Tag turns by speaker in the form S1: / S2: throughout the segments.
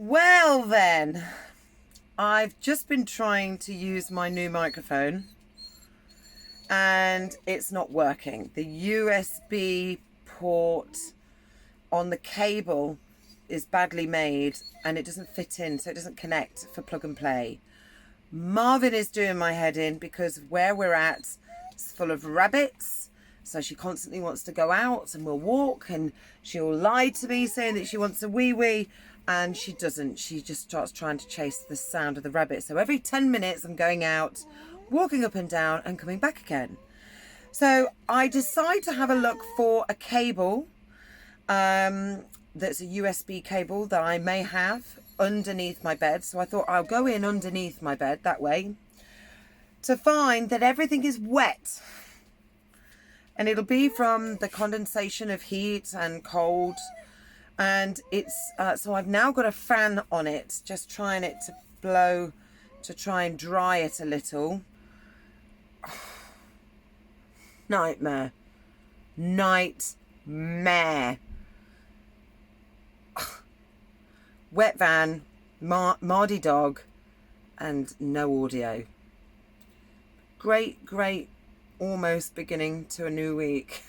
S1: Well then, I've just been trying to use my new microphone and it's not working. The USB port on the cable is badly made and it doesn't fit in, so it doesn't connect for plug and play. Marvin is doing my head in because where we're at is full of rabbits, so she constantly wants to go out and we'll walk, and she'll lie to me saying that she wants a wee wee and she doesn't. She just starts trying to chase the sound of the rabbit. So every 10 minutes I'm going out, walking up and down and coming back again. So I decide to have a look for a cable that's a USB cable that I may have underneath my bed. So I thought I'll go in underneath my bed that way to find that everything is wet, and it'll be from the condensation of heat and cold. And it's so I've now got a fan on it, just trying it to blow to try and dry it a little. Nightmare. Wet van, Mardy dog, and no audio. Great, almost beginning to a new week.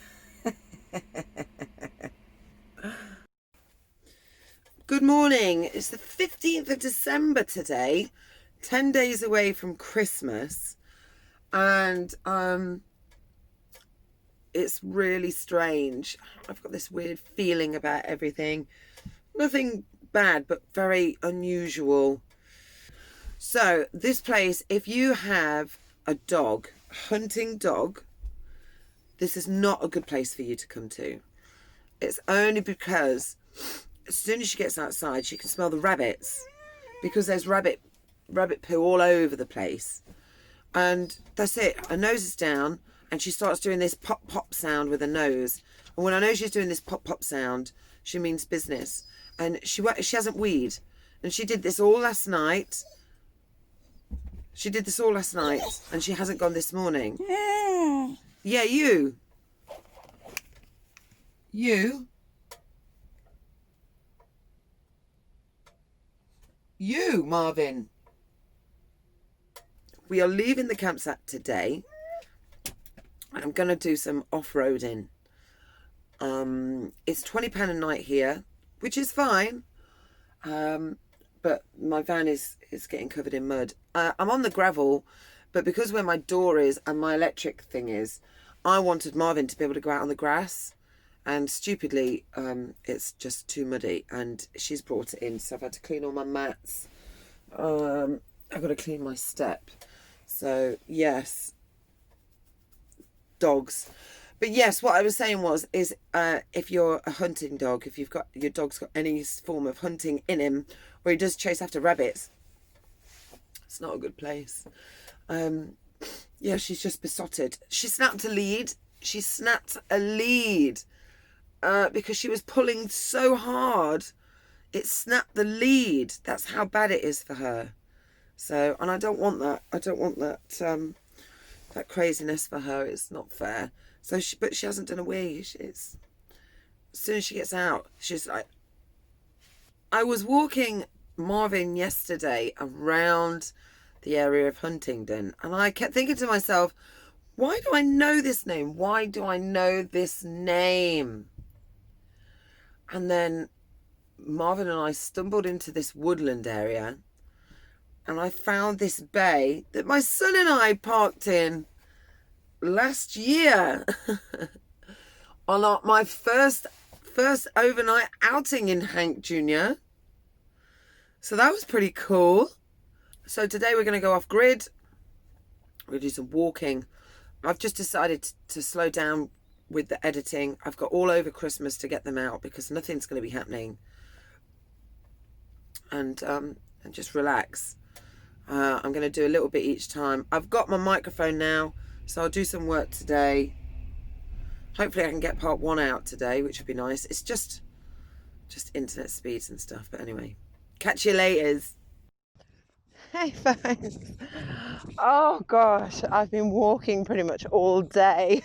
S1: Good morning. It's the 15th of December today, 10 days away from Christmas, and it's really strange. I've got this weird feeling about everything. Nothing bad, but very unusual. So this place, if you have a dog, hunting dog, this is not a good place for you to come to. It's only because as soon as she gets outside, she can smell the rabbits, because there's rabbit poo all over the place. And that's it. Her nose is down and she starts doing this pop pop sound with her nose. And when I know she's doing this pop pop sound, she means business. And she hasn't weed. And she did this all last night. And she hasn't gone this morning. Yeah, you. You, Marvin. We are leaving the campsite today. I'm going to do some off-roading. It's £20 a night here, which is fine. But my van is getting covered in mud. I'm on the gravel, but because where my door is and my electric thing is, I wanted Marvin to be able to go out on the grass. And stupidly, it's just too muddy, and she's brought it in, so I've had to clean all my mats. I've got to clean my step. So yes, dogs. But yes, what I was saying is if you're a hunting dog, if your dog's got any form of hunting in him, or he does chase after rabbits, it's not a good place. Yeah, she's just besotted. She snapped a lead. Because she was pulling so hard, it snapped the lead. That's how bad it is for her. So, and I don't want that. That craziness for her. It's not fair. So, but she hasn't done a wee. As soon as she gets out, she's like. I was walking Marvin yesterday around the area of Huntingdon, and I kept thinking to myself, why do I know this name? And then Marvin and I stumbled into this woodland area, and I found this bay that my son and I parked in last year on my first overnight outing in Hank Jr. So that was pretty cool. So today we're going to go off grid. We're going to do some walking. I've just decided to slow down with the editing. I've got all over Christmas to get them out because nothing's going to be happening. And just relax. I'm going to do a little bit each time. I've got my microphone now, so I'll do some work today. Hopefully I can get part 1 out today, which would be nice. It's just internet speeds and stuff. But anyway, catch you later. Hey folks. Oh gosh, I've been walking pretty much all day.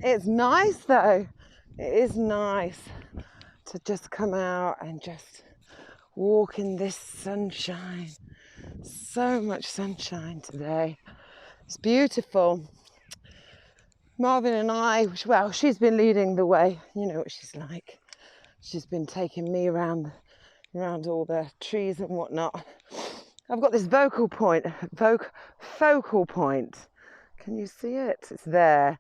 S1: It's nice though. It is nice to just come out and just walk in this sunshine. So much sunshine today. It's beautiful. Marvin and I, well, she's been leading the way. You know what she's like. She's been taking me around all the trees and whatnot. I've got this focal point. Can you see it? It's there,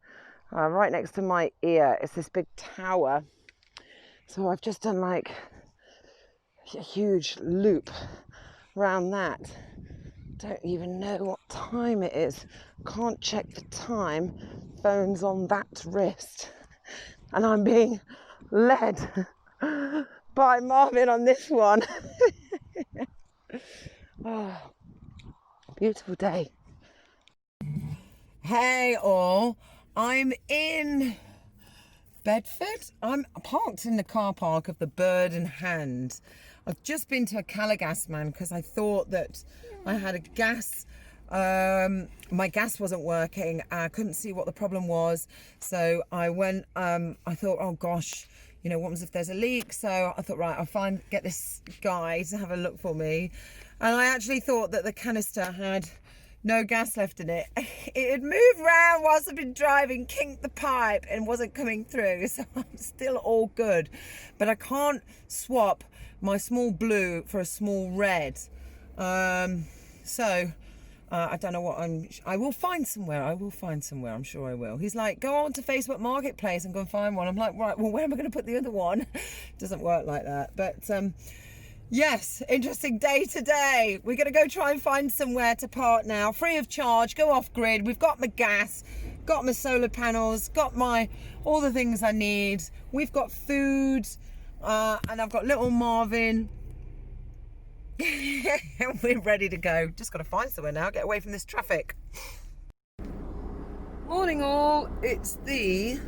S1: right next to my ear. It's this big tower. So I've just done like a huge loop around that. Don't even know what time it is. Can't check the time. Phone's on that wrist. And I'm being led by Marvin on this one. Oh, beautiful day. Hey all, I'm in Bedford. I'm parked in the car park of the Bird and Hand. I've just been to a Calagas man because I thought that I had a gas, my gas wasn't working. I couldn't see what the problem was. So I went, I thought, oh gosh, you know, what happens if there's a leak? So I thought, right, I'll get this guy to have a look for me. And I actually thought that the canister had no gas left in it. It had moved around whilst I've been driving, kinked the pipe and wasn't coming through. So I'm still all good. But I can't swap my small blue for a small red. So I don't know what I will find somewhere. I'm sure I will. He's like, go on to Facebook Marketplace and go and find one. I'm like, right, well, where am I going to put the other one? Doesn't work like that. But yes, interesting day today. We're going to go try and find somewhere to park now, free of charge, go off grid. We've got my gas, got my solar panels, got all the things I need. We've got food, and I've got little Marvin. We're ready to go. Just got to find somewhere now, get away from this traffic. Morning all, it's the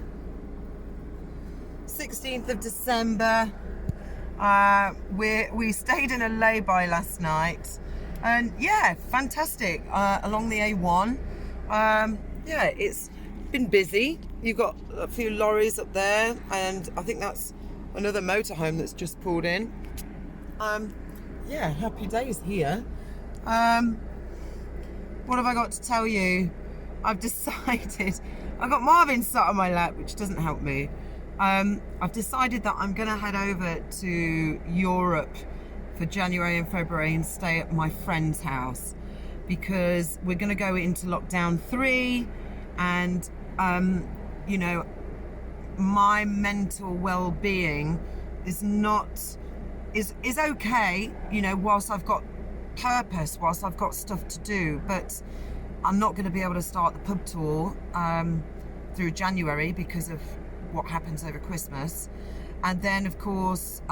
S1: 16th of December. We stayed in a lay-by last night, and yeah, fantastic, along the A1. Yeah, it's been busy. You've got a few lorries up there, and I think that's another motorhome that's just pulled in. Yeah, happy days here. What have I got to tell you? I've decided, I've got Marvin sat on my lap, which doesn't help me. I've decided that I'm going to head over to Europe for January and February and stay at my friend's house, because we're going to go into lockdown 3, and you know, my mental well-being is okay, you know, whilst I've got purpose, whilst I've got stuff to do, but I'm not going to be able to start the pub tour through January because of what happens over Christmas. And then of course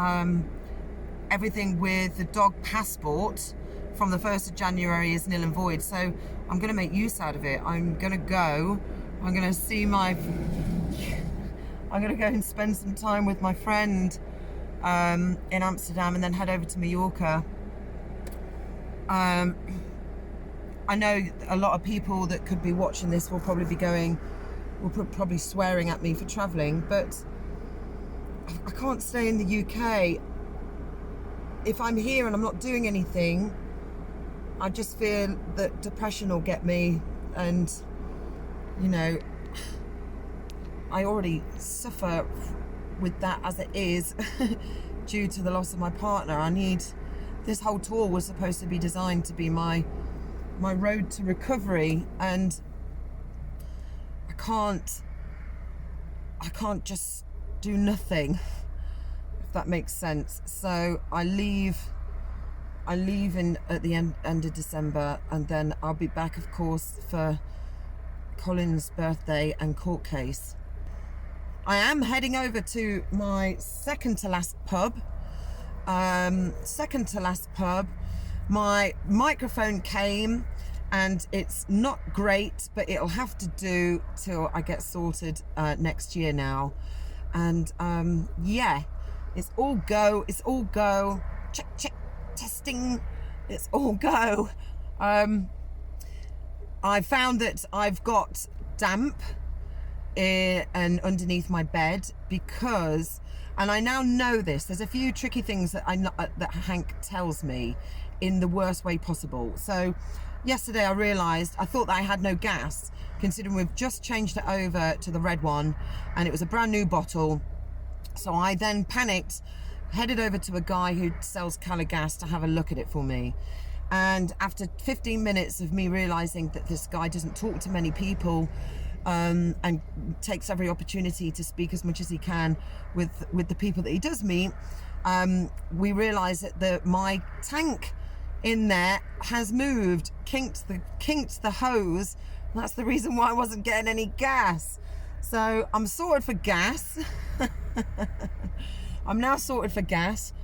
S1: everything with the dog passport from the 1st of January is nil and void, so I'm going to make use out of it. I'm going to go and spend some time with my friend in Amsterdam, and then head over to Mallorca. I know a lot of people that could be watching this will probably swearing at me for travelling, but I can't stay in the UK. If I'm here and I'm not doing anything, I just feel that depression will get me, and you know, I already suffer with that as it is due to the loss of my partner. This whole tour was supposed to be designed to be my road to recovery, and I can't just do nothing, if that makes sense. So I leave at the end of December, and then I'll be back, of course, for Colin's birthday and court case. I am heading over to my second to last pub. My microphone came, and it's not great, but it'll have to do till I get sorted next year now. And yeah, it's all go. Check, testing. It's all go. I found that I've got damp and underneath my bed, because And I now know this. There's a few tricky things that that Hank tells me in the worst way possible. So yesterday I realised, I thought that I had no gas, considering we've just changed it over to the red one and it was a brand new bottle. So I then panicked, headed over to a guy who sells colour gas to have a look at it for me. And after 15 minutes of me realising that this guy doesn't talk to many people, and takes every opportunity to speak as much as he can with the people that he does meet, we realised that my tank in there has moved, kinked the hose. That's the reason why I wasn't getting any gas. So I'm sorted for gas. I'm now sorted for gas.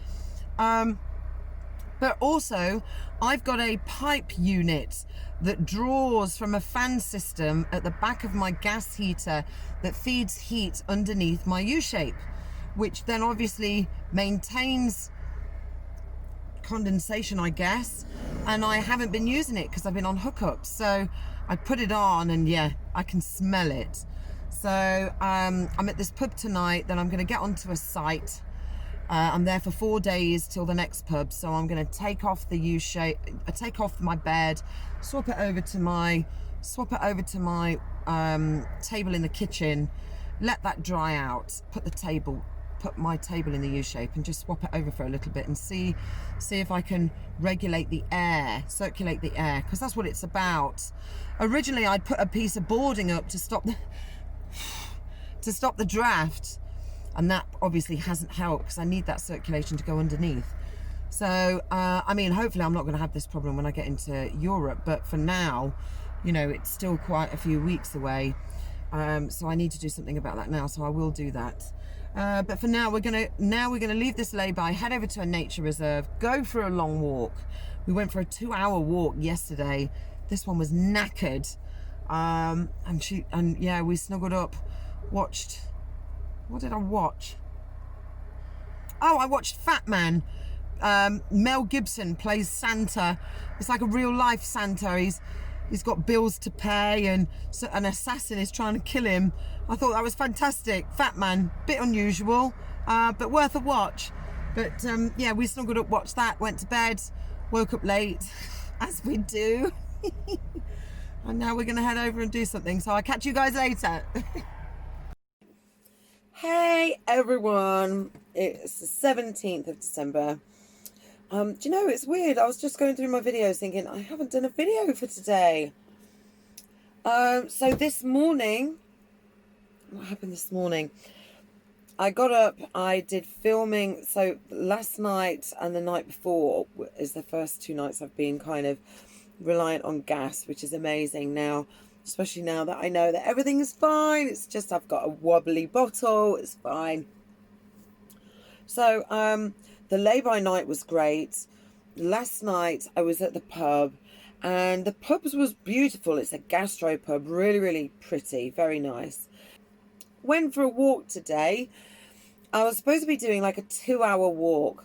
S1: But also, I've got a pipe unit that draws from a fan system at the back of my gas heater that feeds heat underneath my U-shape, which then obviously maintains condensation, I guess. And I haven't been using it because I've been on hookups. So I put it on and yeah, I can smell it. So I'm at this pub tonight, then I'm going to get onto a site. I'm there for 4 days till the next pub, so I'm going to take off the U-shape, take off my bed, swap it over to my table in the kitchen, let that dry out, put my table in the U-shape and just swap it over for a little bit and see if I can regulate the air, circulate the air, because that's what it's about. Originally I'd put a piece of boarding up to stop the draft, and that obviously hasn't helped because I need that circulation to go underneath. So I mean, hopefully I'm not going to have this problem when I get into Europe, but for now, you know, it's still quite a few weeks away, so I need to do something about that now, so I will do that. But for now we're gonna leave this lay-by, head over to a nature reserve, go for a long walk. We went for a 2-hour walk yesterday. This one was knackered, and yeah, we snuggled up, watched. What did I watch? Oh, I watched Fat Man. Mel Gibson plays Santa. It's like a real life Santa. He's got bills to pay and so an assassin is trying to kill him. I thought that was fantastic. Fat Man, bit unusual, but worth a watch. But yeah, we snuggled up, watched that, went to bed, woke up late, as we do. And now we're going to head over and do something. So I'll catch you guys later. Hey everyone, it's the 17th of December. Do you know, it's weird, I was just going through my videos thinking I haven't done a video for today. So this morning, what happened this morning? I got up, I did filming. So last night and the night before is the first 2 nights I've been kind of reliant on gas, which is amazing now. Especially now that I know that everything is fine. It's just I've got a wobbly bottle. It's fine. So the lay-by night was great. Last night I was at the pub, and the pub was beautiful. It's a gastro pub, really, really pretty, very nice. Went for a walk today. I was supposed to be doing like a 2-hour walk.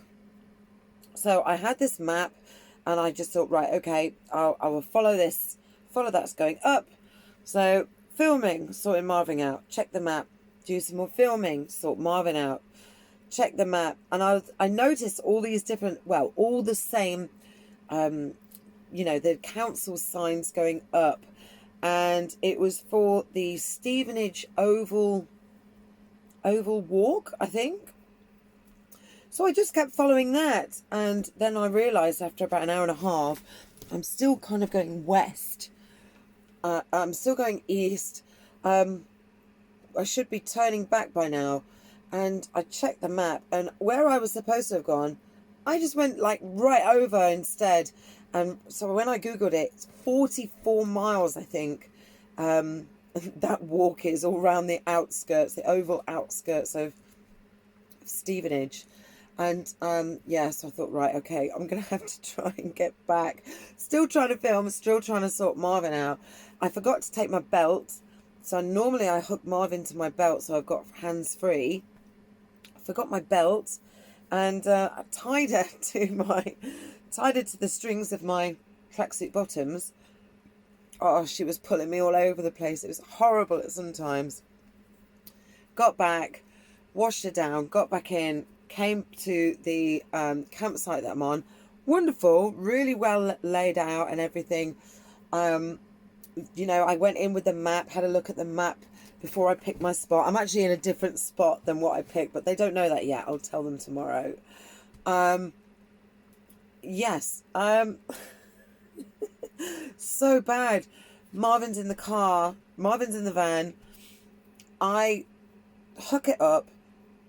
S1: So I had this map, and I just thought, right, okay, I will follow this. Follow that's going up. So filming, sorting Marvin out, check the map, do some more filming, sort Marvin out, check the map. And I noticed all these different, well, all the same, you know, the council signs going up. And it was for the Stevenage Oval Walk, I think. So I just kept following that. And then I realised after about an hour and a half, I'm still kind of going west. I'm still going east. I should be turning back by now. And I checked the map, and where I was supposed to have gone, I just went like right over instead. And so when I googled it, it's 44 miles, I think. That walk is all around the outskirts, the oval outskirts of Stevenage. And yeah, so I thought, right, okay, I'm gonna have to try and get back. Still trying to film, still trying to sort Marvin out. I forgot to take my belt, so normally I hook Marvin to my belt so I've got hands free. I forgot my belt, and I tied her to the strings of my tracksuit bottoms. Oh, she was pulling me all over the place. It was horrible at sometimes. Got back. washed her down, got back in, came to the campsite that I'm on. Wonderful, really well laid out and everything. You know, I went in with the map, had a look at the map before I picked my spot. I'm actually in a different spot than what I picked, but they don't know that yet. I'll tell them tomorrow. Yes. So bad. Marvin's in the car. Marvin's in the van. I hook it up,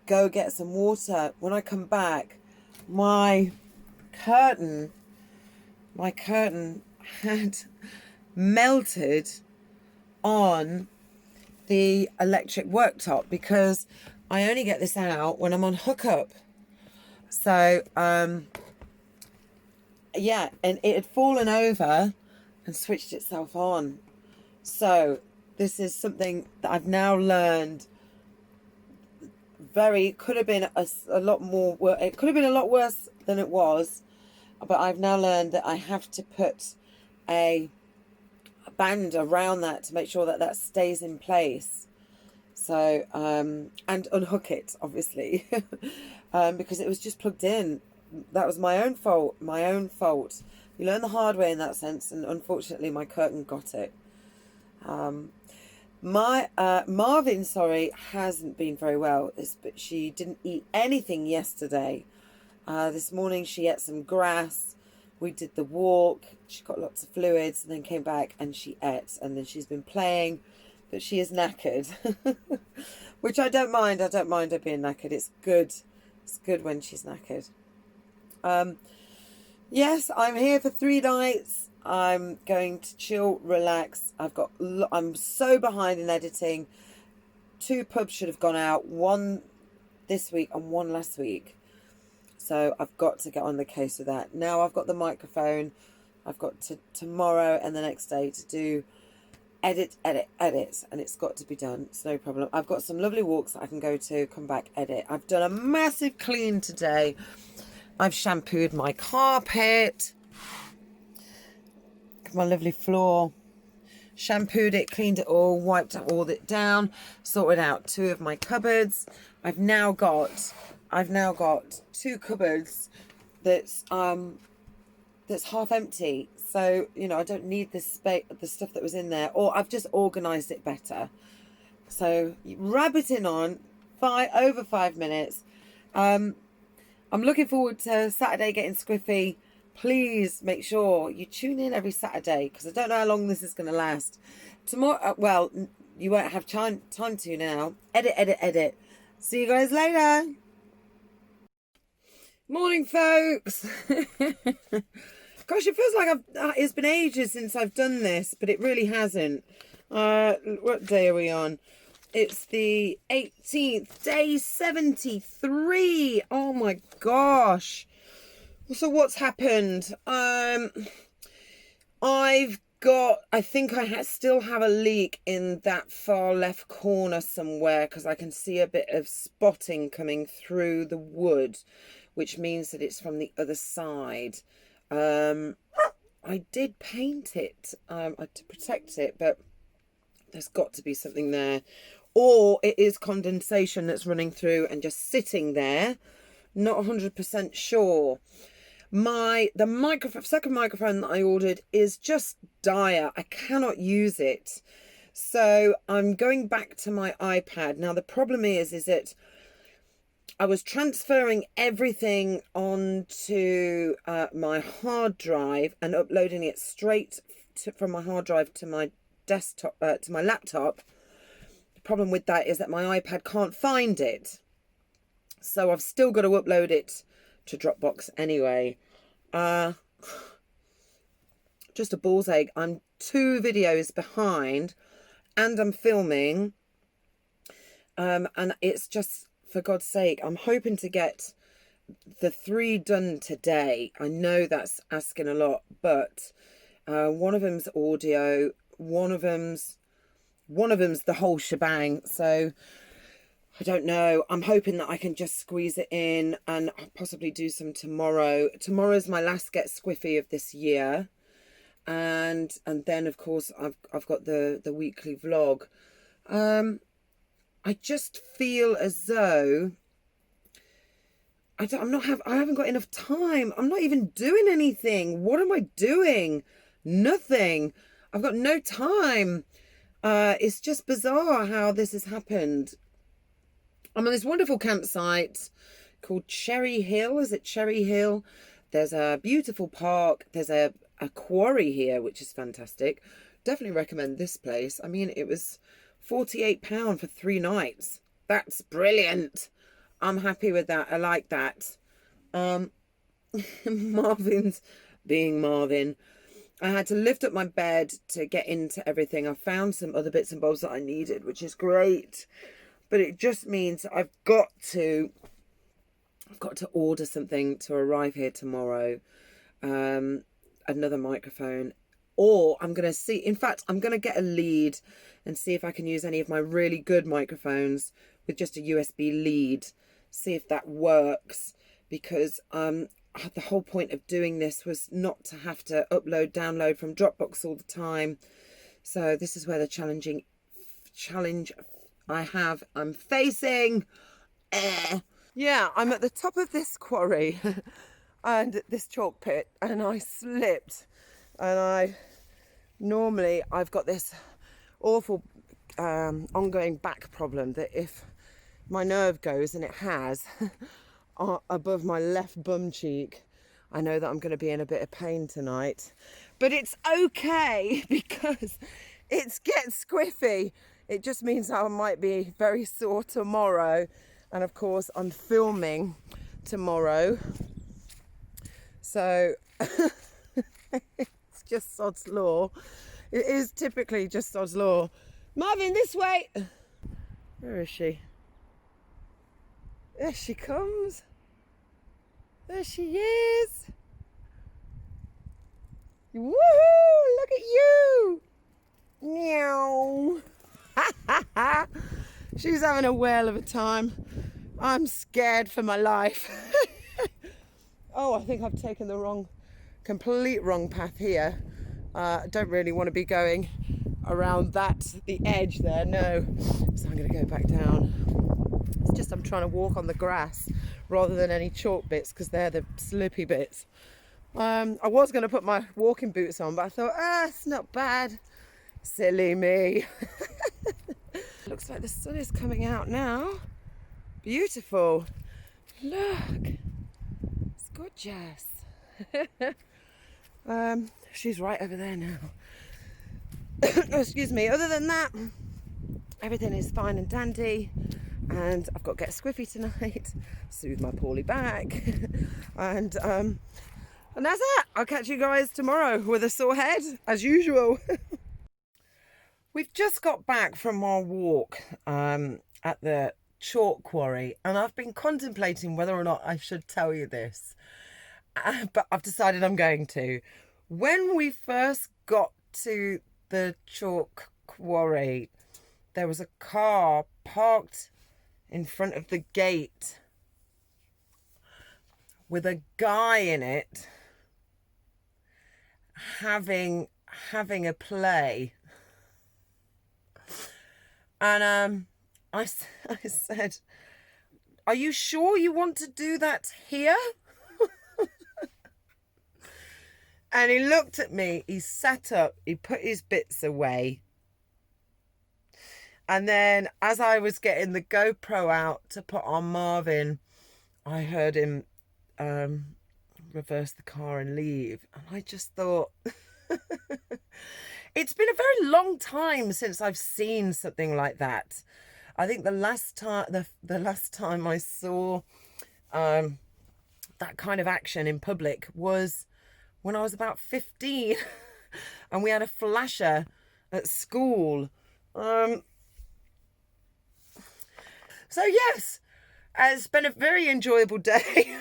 S1: go get some water. When I come back, my curtain had melted on the electric worktop because I only get this out when I'm on hookup. So, yeah, and it had fallen over and switched itself on. So this is something that I've now learned. Could have been a lot more, it could have been a lot worse than it was, but I've now learned that I have to put a band around that to make sure that that stays in place. So, and unhook it, obviously, because it was just plugged in. That was my own fault, You learn the hard way in that sense, and unfortunately my curtain got it. Marvin, hasn't been very well, but she didn't eat anything yesterday. This morning she ate some grass. We did the walk. She got lots of fluids and then came back and she ate. And then she's been playing, but she is knackered, which I don't mind. I don't mind her being knackered. It's good. It's good when she's knackered. Yes, I'm here for 3 nights. I'm going to chill, relax. I'm so behind in editing. 2 pubs should have gone out, 1 this week and 1 last week. So I've got to get on the case with that. Now I've got the microphone. I've got tomorrow and the next day to do edit, and it's got to be done. It's no problem. I've got some lovely walks that I can go to, come back, edit. I've done a massive clean today. I've shampooed my carpet, my lovely floor, shampooed it, cleaned it all, wiped all it down, sorted out 2 of my cupboards. I've now got 2 cupboards that's half empty. So, you know, I don't need this space, the stuff that was in there, or I've just organised it better. So rabbiting on over 5 minutes. I'm looking forward to Saturday getting squiffy. Please make sure you tune in every Saturday, because I don't know how long this is going to last. Tomorrow, well, you won't have time to now. Edit. See you guys later. Morning, folks. Gosh, it feels like it's been ages since I've done this, but it really hasn't. What day are we on? It's the 18th, day 73. Oh my gosh. So what's happened? I think I still have a leak in that far left corner somewhere, because I can see a bit of spotting coming through the wood, which means that it's from the other side. I did paint it to protect it, but there's got to be something there. Or it is condensation that's running through and just sitting there. Not 100% sure. The second microphone that I ordered is just dire. I cannot use it. So I'm going back to my iPad. Now the problem is that I was transferring everything onto my hard drive and uploading it straight from my hard drive to my desktop, to my laptop. The problem with that is that my iPad can't find it. So I've still got to upload it to Dropbox anyway. Just a ball's ache. I'm 2 videos behind and I'm filming. And it's just, for God's sake, I'm hoping to get the 3 done today. I know that's asking a lot, but one of them's audio, one of them's the whole shebang. So I don't know. I'm hoping that I can just squeeze it in and possibly do some tomorrow. Tomorrow's my last Get Squiffy of this year. And then of course I've got the weekly vlog. I just feel as though I haven't got enough time. I'm not even doing anything. What am I doing? Nothing. I've got no time. It's just bizarre how this has happened. I'm on this wonderful campsite called Cherry Hill. Is it Cherry Hill? There's a beautiful park. There's a quarry here, which is fantastic. Definitely recommend this place. I mean, it was £48 for 3 nights. That's brilliant. I'm happy with that. I like that. Marvin's being Marvin. I had to lift up my bed to get into everything. I found some other bits and bobs that I needed, which is great. But it just means I've got to order something to arrive here tomorrow. Another microphone. Or I'm going to see, in fact, I'm going to get a lead and see if I can use any of my really good microphones with just a USB lead. See if that works. Because the whole point of doing this was not to have to download from Dropbox all the time. So this is where the challenge I'm facing. Yeah, I'm at the top of this quarry and this chalk pit, and I slipped, and normally I've got this awful ongoing back problem that if my nerve goes, and it has, above my left bum cheek, I know that I'm going to be in a bit of pain tonight. But it's okay because it gets squiffy. It just means I might be very sore tomorrow. And of course, I'm filming tomorrow. So it's just sod's law. It is typically just sod's law. Marvin, this way. Where is she? There she comes. There she is. Woohoo! Look at you. Meow. She's having a whale of a time. I'm scared for my life. Oh, I think I've taken the complete wrong path here. I don't really want to be going around the edge there, no. So I'm going to go back down. It's just I'm trying to walk on the grass rather than any chalk bits, because they're the slippy bits. I was going to put my walking boots on, but I thought, it's not bad. Silly me. Looks like the sun is coming out now. Beautiful. Look. It's gorgeous. She's right over there now. Oh, excuse me. Other than that, everything is fine and dandy. And I've got to get a squiffy tonight, soothe my poorly back. And that's it. I'll catch you guys tomorrow with a sore head, as usual. We've just got back from our walk at the chalk quarry, and I've been contemplating whether or not I should tell you this, but I've decided I'm going to. When we first got to the chalk quarry, there was a car parked in front of the gate with a guy in it having a play. And I said, "Are you sure you want to do that here?" And he looked at me, he sat up, he put his bits away. And then as I was getting the GoPro out to put on Marvin, I heard him reverse the car and leave. And I just thought, it's been a very long time since I've seen something like that. I think the last time I saw that kind of action in public was when I was about 15 and we had a flasher at school. So yes, it's been a very enjoyable day.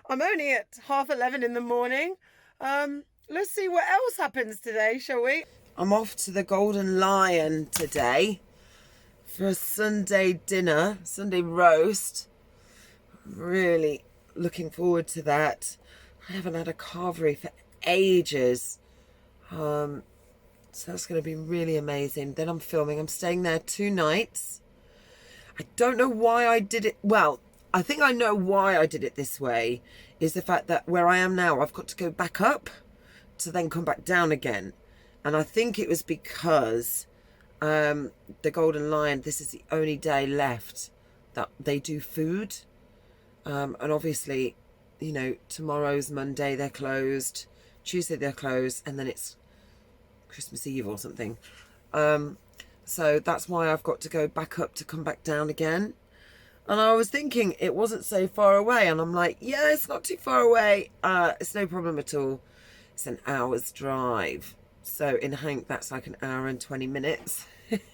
S1: I'm only at 11:30 in the morning. Let's see what else happens today, shall we? I'm off to the Golden Lion today for a Sunday dinner, Sunday roast. I'm really looking forward to that. I haven't had a carvery for ages. So that's going to be really amazing. Then I'm filming. I'm staying there 2 nights. I don't know why I did it. Well, I think I know why I did it this way, is the fact that where I am now, I've got to go back up to then come back down again. And I think it was because the Golden Lion, this is the only day left that they do food. And obviously, you know, tomorrow's Monday, they're closed. Tuesday, they're closed. And then it's Christmas Eve or something. So that's why I've got to go back up to come back down again. And I was thinking it wasn't so far away. And I'm like, yeah, it's not too far away. It's no problem at all. It's an hour's drive. So in Hank, that's like an hour and 20 minutes.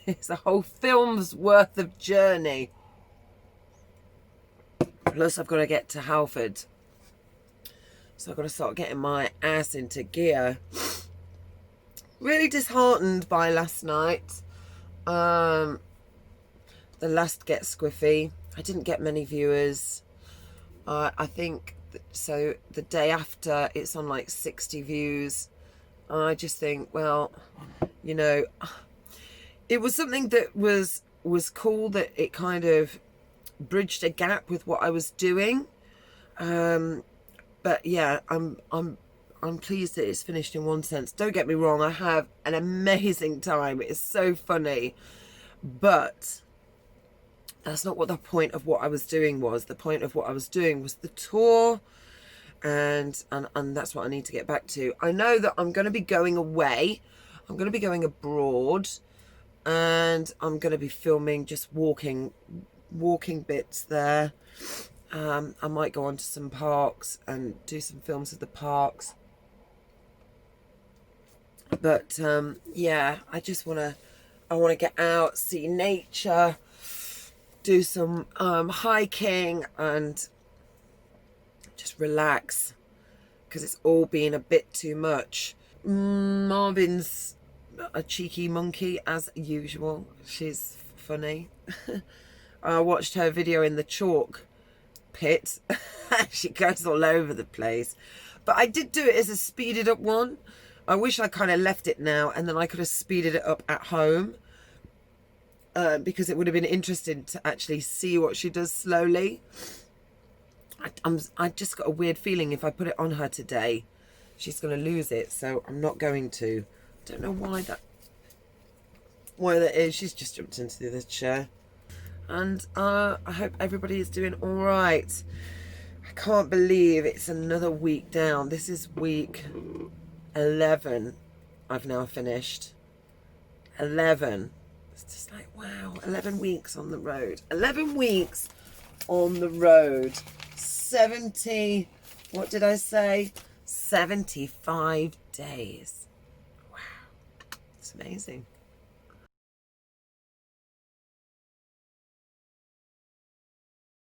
S1: It's a whole film's worth of journey. Plus, I've got to get to Halford. So I've got to start getting my ass into gear. Really disheartened by last night. The last Get Squiffy. I didn't get many viewers. I think, so the day after, it's on like 60 views. I just think, well, you know, it was something that was cool, that it kind of bridged a gap with what I was doing. But yeah, I'm pleased that it's finished in one sense. Don't get me wrong, I have an amazing time. It's so funny. But that's not what the point of what I was doing was. The point of what I was doing was the tour. And that's what I need to get back to. I know that I'm going to be going away. I'm going to be going abroad. And I'm going to be filming just walking bits there. I might go on to some parks and do some films of the parks. But yeah, I want to get out, see nature, do some hiking, and just relax, because it's all been a bit too much. Marvin's a cheeky monkey as usual. She's funny. I watched her video in the chalk pit. She goes all over the place. But I did do it as a speeded up one. I wish I kind of left it now and then I could have speeded it up at home. Because it would have been interesting to actually see what she does slowly. I just got a weird feeling if I put it on her today, she's going to lose it. So I'm not going to. Don't know why that is. She's just jumped into the chair. And I hope everybody is doing all right. I can't believe it's another week down. This is week 11. I've now finished. 11. It's just like, wow, 11 weeks on the road. 11 weeks on the road. 70, what did I say? 75 days. Wow, it's amazing.